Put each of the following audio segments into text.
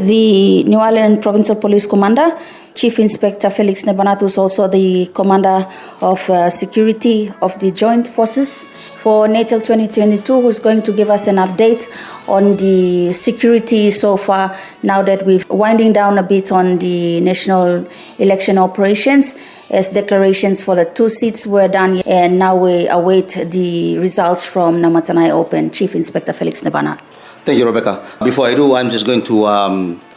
the New Ireland Provincial Police Commander, Chief Inspector Felix Nebanatu, is also the Commander of Security of the Joint Forces for NATO 2022, who's going to give us an update on the security so far, now that we're winding down a bit on the national election operations, as declarations for the 2 seats were done, and now we await the results from Namatanai Open. Chief Inspector Felix Nebanatu. Thank you, Rebecca. Before I do, I'm just going to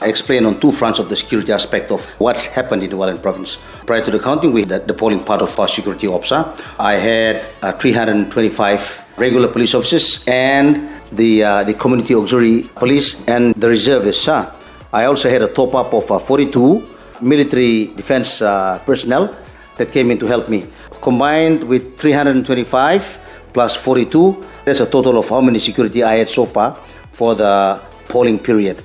explain on 2 fronts of the security aspect of what's happened in the Western Province. Prior to the counting, we had the polling part of our security officer. I had 325 regular police officers and the community auxiliary police and the reservists. I also had a top-up of 42 military defense personnel that came in to help me. Combined with 325 plus 42, that's a total of how many security I had so far for the polling period.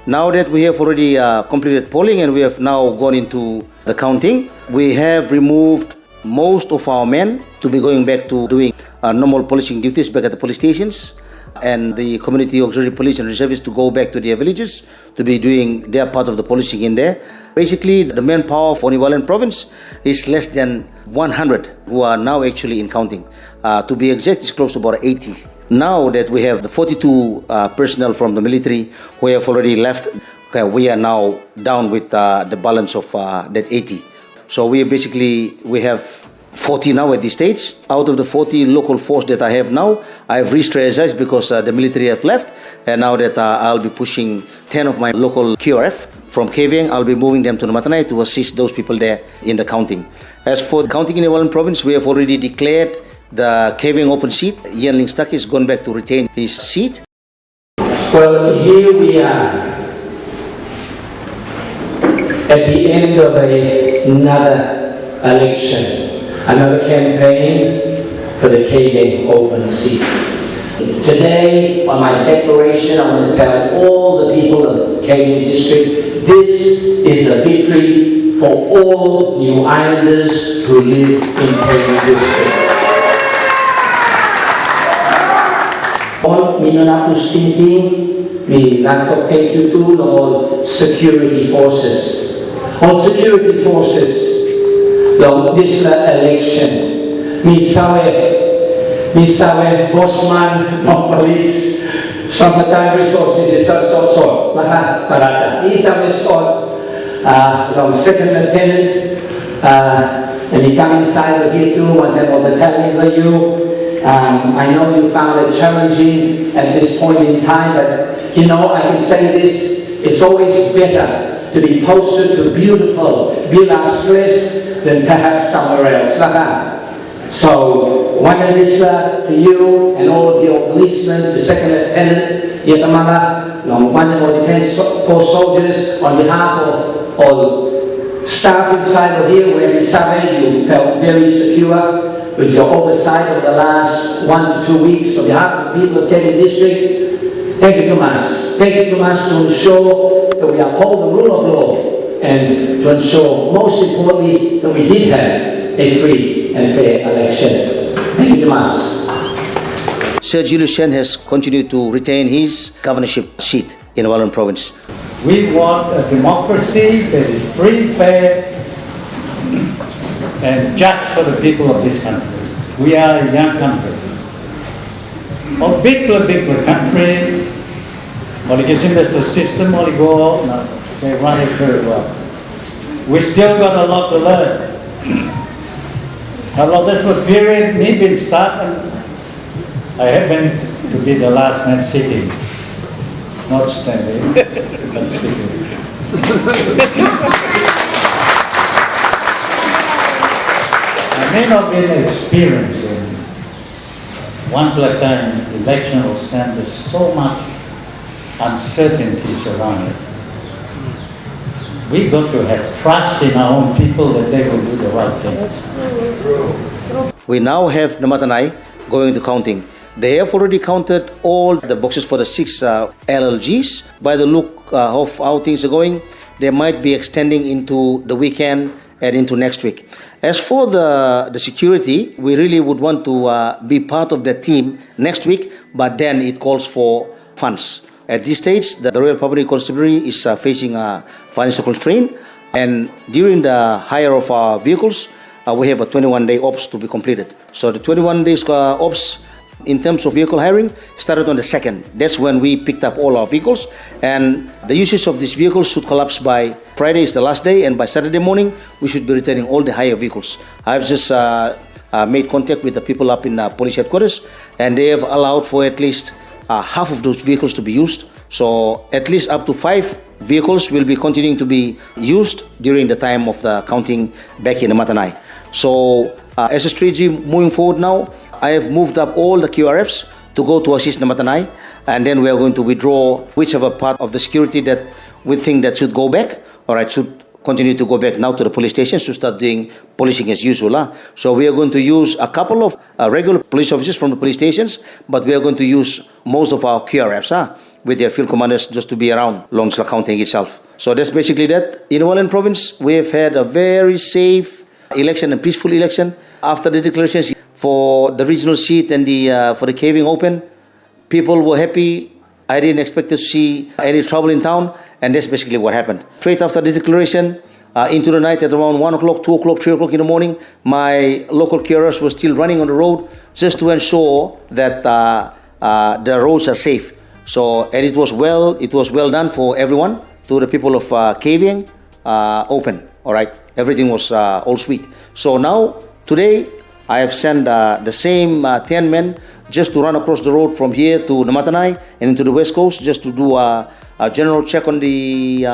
Now that we have already completed polling and we have now gone into the counting, we have removed most of our men to be going back to doing normal policing duties back at the police stations, and the community auxiliary police and reservists to go back to their villages to be doing their part of the policing in there. Basically, the manpower for New Ireland Province is less than 100 who are now actually in counting. To be exact, it's close to about 80. Now that we have the 42 personnel from the military who have already left, we are now down with the balance of that 80. So we have 40 now at this stage. Out of the 40 local force that I have now, I have re-strategized because the military have left, and now that I'll be pushing 10 of my local QRF from Kavieng, I'll be moving them to Namatanai to assist those people there in the counting. As for the counting in the Western Province, we have already declared the Kavieng Open seat. Ling Stuckey has gone back to retain his seat. Well, here we are at the end of another election, another campaign for the Kavieng Open seat. Today, on my declaration, I want to tell all the people of Kavieng District, this is a victory for all New Islanders who live in Kavieng District. Minanapus thinking, we like to take you to all security forces. On security forces, this election, misawe Bosman, police, sambatang resources, so, lahat parada. Misawe second lieutenant, and he come inside of here too, and then on the battalion you. I know you found it challenging at this point in time, but you know, I can say this, it's always better to be posted to beautiful Vilas Place than perhaps somewhere else. So, one of this to you and all of your policemen, the second lieutenant, Yatamala, one of our defense force soldiers, on behalf of all staff inside of here, where you felt very secure with your oversight over the last 1 to 2 weeks. On behalf of the people of Kavieng District, thank you to us. Thank you to us to ensure that we uphold the rule of law and to ensure, most importantly, that we did have a free and fair election. Thank you to us. Sir Julius Chan has continued to retain his governorship seat in the Western Province. We want a democracy that is free, fair, and just for the people of this country. We are a young country. A big country, but it isn't the system, they run it very well. We still got a lot to learn. That's what period me been starting. I happen to be the last man sitting, not standing, but sitting. I may not be experienced in one time election will stand with so much uncertainties around it. We got to have trust in our own people that they will do the right thing. We now have Namatanai going to counting. They have already counted all the boxes for the 6 LLGs. By the look of how things are going, they might be extending into the weekend and into next week. As for the security, we really would want to be part of the team next week, but then it calls for funds. At this stage, the Royal Public Constabulary is facing a financial constraint, and during the hire of our vehicles, we have a 21-day ops to be completed. So the 21 days ops in terms of vehicle hiring started on the 2nd. That's when we picked up all our vehicles, and the usage of these vehicles should collapse by Friday is the last day, and by Saturday morning we should be returning all the hire vehicles. I've just made contact with the people up in police headquarters, and they have allowed for at least half of those vehicles to be used. So at least up to 5 vehicles will be continuing to be used during the time of the counting back in Namatanai. So as a strategy moving forward now, I have moved up all the QRFs to go to assist Namatanai, and then we are going to withdraw whichever part of the security that we think that should go back, or should continue to go back now to the police stations to start doing policing as usual. So we are going to use a couple of regular police officers from the police stations, but we are going to use most of our QRFs with their field commanders just to be around Longsla County itself. So that's basically that. In Wallen Province, we have had a very safe election and peaceful election. After the declarations for the regional seat and for the Kavieng Open, people were happy. I didn't expect to see any trouble in town, and that's basically what happened. Straight after the declaration, into the night at around 1 o'clock, 2 o'clock, 3 o'clock in the morning, my local QRS was still running on the road just to ensure that the roads are safe. So, and it was well done for everyone, to the people of Kavieng Open. All right, everything was all sweet. So now, today, I have sent the same 10 men just to run across the road from here to Namatanai and into the west coast, just to do a general check on the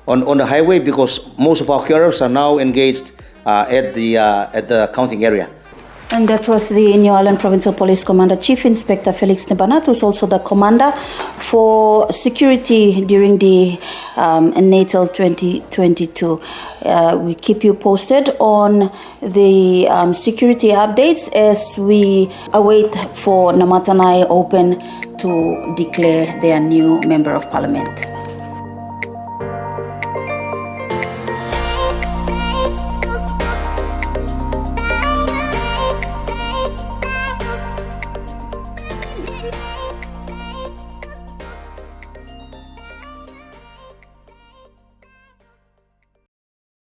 on the highway, because most of our QRFs are now engaged at the counting area. And that was the New Ireland Provincial Police Commander, Chief Inspector Felix Nebanat, who's also the commander for security during the Natal 2022. We keep you posted on the security updates as we await for Namatanai Open to declare their new Member of Parliament.